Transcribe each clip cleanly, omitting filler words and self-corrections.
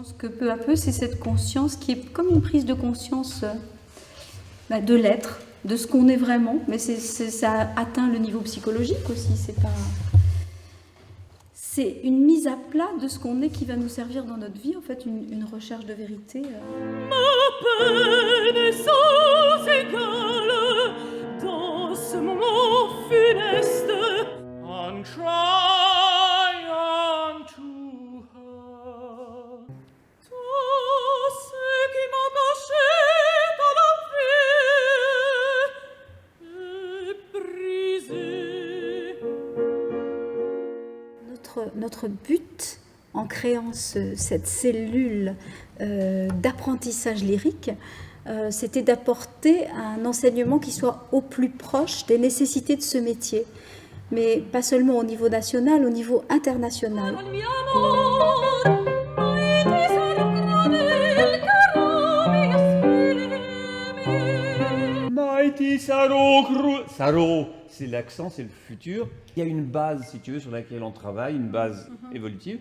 pense que peu à peu, c'est cette conscience qui est comme une prise de conscience de l'être, de ce qu'on est vraiment. Mais ça atteint le niveau psychologique aussi. C'est une mise à plat de ce qu'on est qui va nous servir dans notre vie, en fait, une recherche de vérité. Ma peine est sans égale dans ce moment funeste. And try unto her. Tout ce qui m'attachait à la vie est brisé. Notre but en créant cette cellule d'apprentissage lyrique, c'était d'apporter un enseignement qui soit au plus proche des nécessités de ce métier, mais pas seulement au niveau national, au niveau international. Mighty Saro, c'est l'accent, c'est le futur. Il y a une base, si tu veux, sur laquelle on travaille, une base évolutive.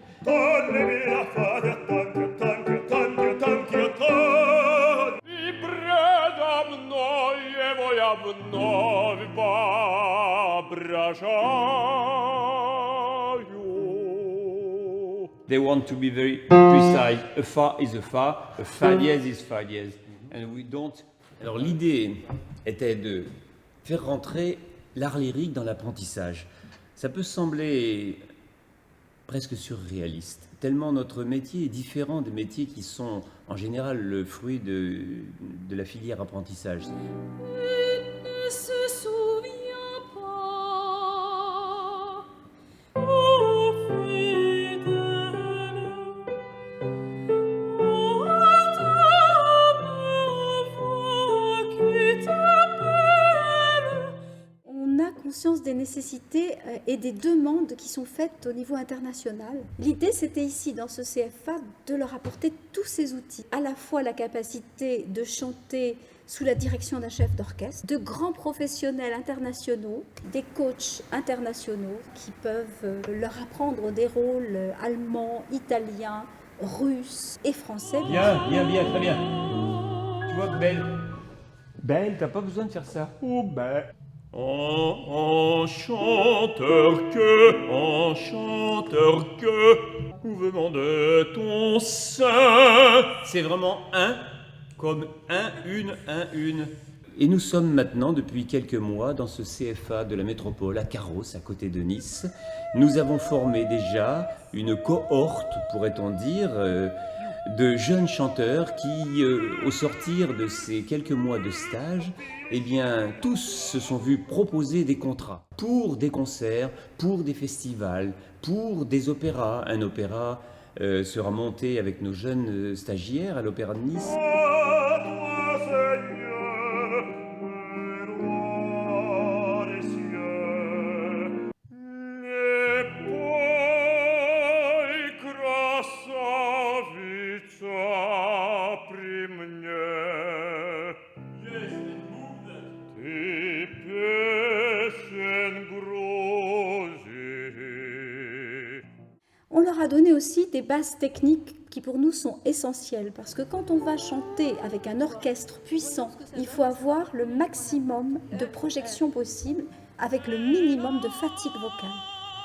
They want to be very precise. A fa is a fa dièse is fa dièse. And we don't. Alors l'idée était de faire rentrer l'art lyrique dans l'apprentissage. Ça peut sembler presque surréaliste, tellement notre métier est différent des métiers qui sont en général le fruit de la filière apprentissage. Ne se souvient pas. On a conscience des nécessités et des demandes qui sont faites au niveau international. L'idée, c'était ici, dans ce CFA, de leur apporter tous ces outils. À la fois la capacité de chanter sous la direction d'un chef d'orchestre, de grands professionnels internationaux, des coachs internationaux qui peuvent leur apprendre des rôles allemands, italiens, russes et français. Bien, très bien. Tu vois, Belle, t'as pas besoin de faire ça. Oh, ben. En chanteur que, mouvement de ton sein. C'est vraiment un, comme une. Et nous sommes maintenant, depuis quelques mois, dans ce CFA de la métropole, à Carros, à côté de Nice. Nous avons formé déjà une cohorte, pourrait-on dire, de jeunes chanteurs qui, au sortir de ces quelques mois de stage, eh bien, tous se sont vus proposer des contrats pour des concerts, pour des festivals, pour des opéras. Un opéra sera monté avec nos jeunes stagiaires à l'Opéra de Nice. On leur a donné aussi des bases techniques qui pour nous sont essentielles, parce que quand on va chanter avec un orchestre puissant, il faut avoir le maximum de projection possible avec le minimum de fatigue vocale.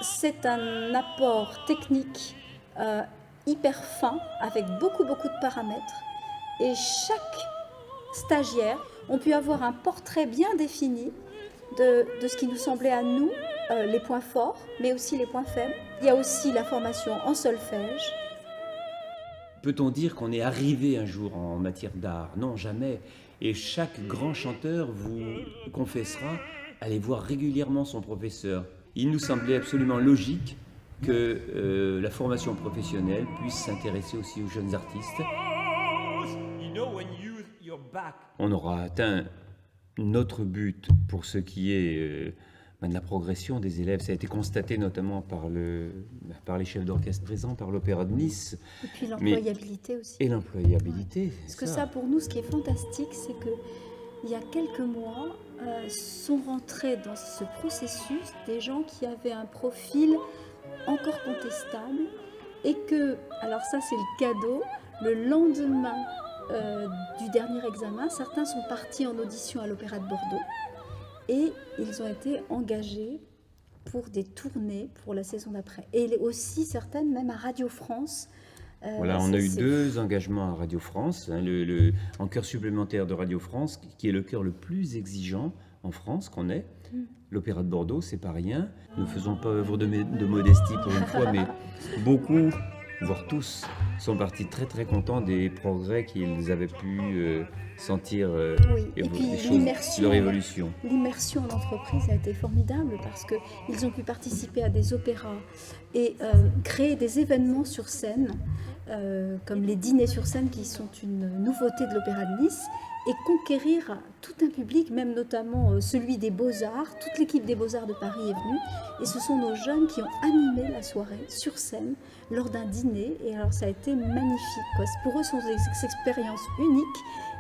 C'est un apport technique hyper fin, avec beaucoup de paramètres, et chaque stagiaire ont pu avoir un portrait bien défini de ce qui nous semblait à nous les points forts, mais aussi les points faibles. Il y a aussi la formation en solfège. Peut-on dire qu'on est arrivé un jour en matière d'art? Non, jamais. Et chaque grand chanteur vous confessera aller voir régulièrement son professeur. Il nous semblait absolument logique que la formation professionnelle puisse s'intéresser aussi aux jeunes artistes. On aura atteint notre but pour ce qui est de la progression des élèves. Ça a été constaté notamment par les chefs d'orchestre présents, par l'Opéra de Nice. Et puis l'employabilité aussi. Et l'employabilité, ouais. Parce que ça, pour nous, ce qui est fantastique, c'est qu'il y a quelques mois, sont rentrés dans ce processus des gens qui avaient un profil encore contestable et que, alors ça c'est le cadeau, le lendemain du dernier examen, certains sont partis en audition à l'Opéra de Bordeaux et ils ont été engagés pour des tournées pour la saison d'après. Et aussi certaines même à Radio France. Voilà, on a eu 2 engagements à Radio France, hein, en chœur supplémentaire de Radio France, qui est le chœur le plus exigeant en France qu'on ait. L'Opéra de Bordeaux, c'est pas rien. Nous ne faisons pas œuvre de modestie pour une fois, mais beaucoup, voire tous, sont partis très très contents des progrès qu'ils avaient pu sentir et puis leur évolution. L'immersion en entreprise a été formidable parce qu'ils ont pu participer à des opéras et créer des événements sur scène, comme les dîners sur scène qui sont une nouveauté de l'Opéra de Nice, et conquérir tout un public, même notamment celui des Beaux-Arts. Toute l'équipe des Beaux-Arts de Paris est venue et ce sont nos jeunes qui ont animé la soirée sur scène lors d'un dîner. Et alors ça a été magnifique, quoi. Pour eux, ce sont des expériences uniques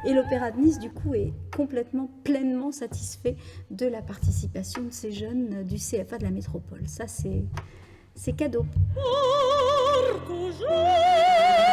et l'Opéra de Nice, du coup, est complètement, pleinement satisfait de la participation de ces jeunes du CFA de la métropole. Ça, c'est cadeau. Pour que je